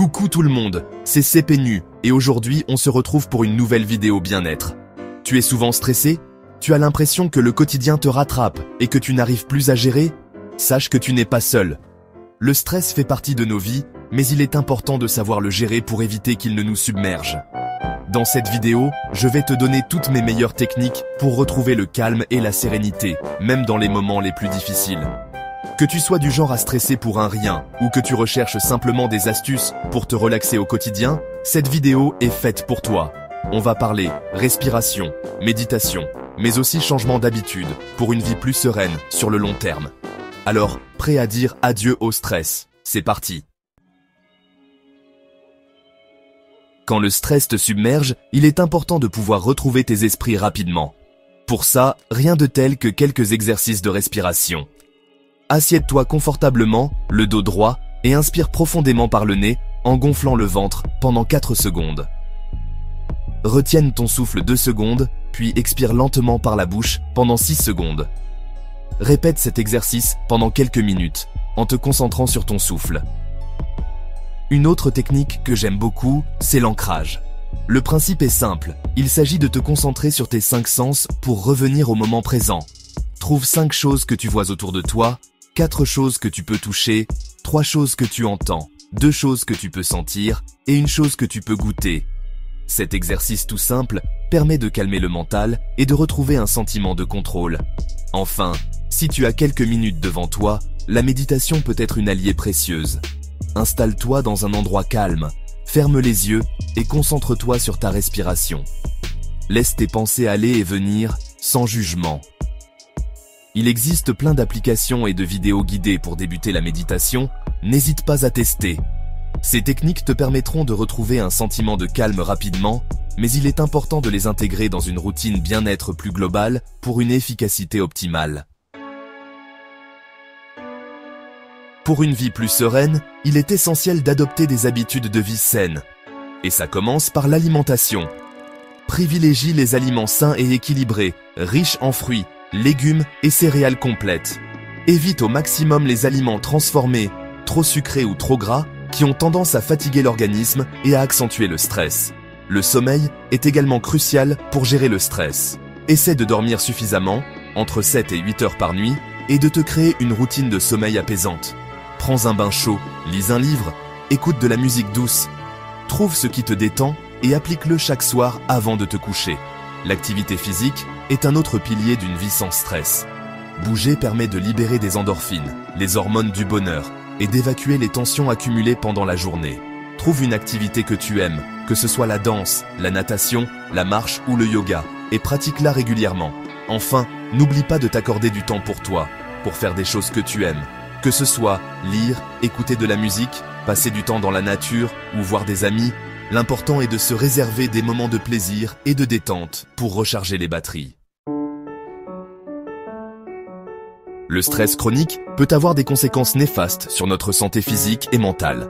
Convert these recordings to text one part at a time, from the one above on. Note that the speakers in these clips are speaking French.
Coucou tout le monde, c'est CPNU et aujourd'hui on se retrouve pour une nouvelle vidéo bien-être. Tu es souvent stressé? Tu as l'impression que le quotidien te rattrape et que tu n'arrives plus à gérer? Sache que tu n'es pas seul. Le stress fait partie de nos vies, mais il est important de savoir le gérer pour éviter qu'il ne nous submerge. Dans cette vidéo, je vais te donner toutes mes meilleures techniques pour retrouver le calme et la sérénité, même dans les moments les plus difficiles. Que tu sois du genre à stresser pour un rien, ou que tu recherches simplement des astuces pour te relaxer au quotidien, cette vidéo est faite pour toi. On va parler respiration, méditation, mais aussi changement d'habitude pour une vie plus sereine sur le long terme. Alors, prêt à dire adieu au stress? C'est parti! Quand le stress te submerge, il est important de pouvoir retrouver tes esprits rapidement. Pour ça, rien de tel que quelques exercices de respiration. Assieds-toi confortablement, le dos droit, et inspire profondément par le nez en gonflant le ventre pendant 4 secondes. Retienne ton souffle 2 secondes, puis expire lentement par la bouche pendant 6 secondes. Répète cet exercice pendant quelques minutes, en te concentrant sur ton souffle. Une autre technique que j'aime beaucoup, c'est l'ancrage. Le principe est simple, il s'agit de te concentrer sur tes 5 sens pour revenir au moment présent. Trouve 5 choses que tu vois autour de toi, 4 choses que tu peux toucher, 3 choses que tu entends, 2 choses que tu peux sentir et 1 chose que tu peux goûter. Cet exercice tout simple permet de calmer le mental et de retrouver un sentiment de contrôle. Enfin, si tu as quelques minutes devant toi, la méditation peut être une alliée précieuse. Installe-toi dans un endroit calme, ferme les yeux et concentre-toi sur ta respiration. Laisse tes pensées aller et venir sans jugement. Il existe plein d'applications et de vidéos guidées pour débuter la méditation, n'hésite pas à tester. Ces techniques te permettront de retrouver un sentiment de calme rapidement, mais il est important de les intégrer dans une routine bien-être plus globale pour une efficacité optimale. Pour une vie plus sereine, il est essentiel d'adopter des habitudes de vie saines. Et ça commence par l'alimentation. Privilégie les aliments sains et équilibrés, riches en fruits, légumes et céréales complètes. Évite au maximum les aliments transformés, trop sucrés ou trop gras, qui ont tendance à fatiguer l'organisme et à accentuer le stress. Le sommeil est également crucial pour gérer le stress. Essaie de dormir suffisamment, entre 7 et 8 heures par nuit, et de te créer une routine de sommeil apaisante. Prends un bain chaud, lis un livre, écoute de la musique douce. Trouve ce qui te détend et applique-le chaque soir avant de te coucher. L'activité physique est un autre pilier d'une vie sans stress. Bouger permet de libérer des endorphines, les hormones du bonheur, et d'évacuer les tensions accumulées pendant la journée. Trouve une activité que tu aimes, que ce soit la danse, la natation, la marche ou le yoga, et pratique-la régulièrement. Enfin, n'oublie pas de t'accorder du temps pour toi, pour faire des choses que tu aimes. Que ce soit lire, écouter de la musique, passer du temps dans la nature ou voir des amis, l'important est de se réserver des moments de plaisir et de détente pour recharger les batteries. Le stress chronique peut avoir des conséquences néfastes sur notre santé physique et mentale.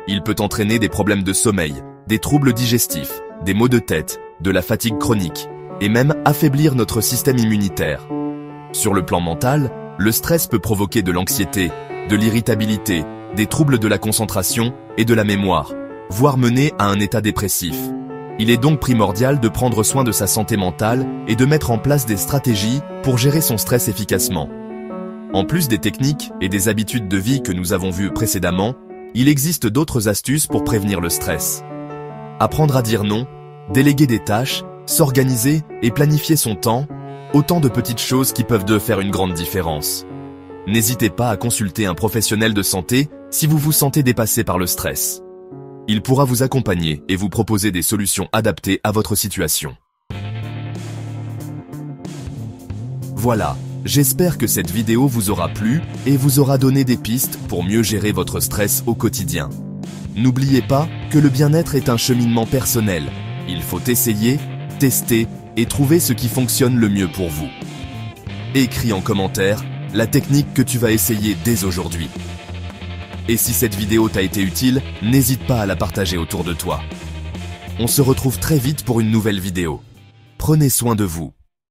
Il peut entraîner des problèmes de sommeil, des troubles digestifs, des maux de tête, de la fatigue chronique, et même affaiblir notre système immunitaire. Sur le plan mental, le stress peut provoquer de l'anxiété, de l'irritabilité, des troubles de la concentration et de la mémoire, voire mener à un état dépressif. Il est donc primordial de prendre soin de sa santé mentale et de mettre en place des stratégies pour gérer son stress efficacement. En plus des techniques et des habitudes de vie que nous avons vues précédemment, il existe d'autres astuces pour prévenir le stress. Apprendre à dire non, déléguer des tâches, s'organiser et planifier son temps, autant de petites choses qui peuvent faire une grande différence. N'hésitez pas à consulter un professionnel de santé si vous vous sentez dépassé par le stress. Il pourra vous accompagner et vous proposer des solutions adaptées à votre situation. Voilà, j'espère que cette vidéo vous aura plu et vous aura donné des pistes pour mieux gérer votre stress au quotidien. N'oubliez pas que le bien-être est un cheminement personnel. Il faut essayer, tester et trouver ce qui fonctionne le mieux pour vous. Écris en commentaire la technique que tu vas essayer dès aujourd'hui. Et si cette vidéo t'a été utile, n'hésite pas à la partager autour de toi. On se retrouve très vite pour une nouvelle vidéo. Prenez soin de vous.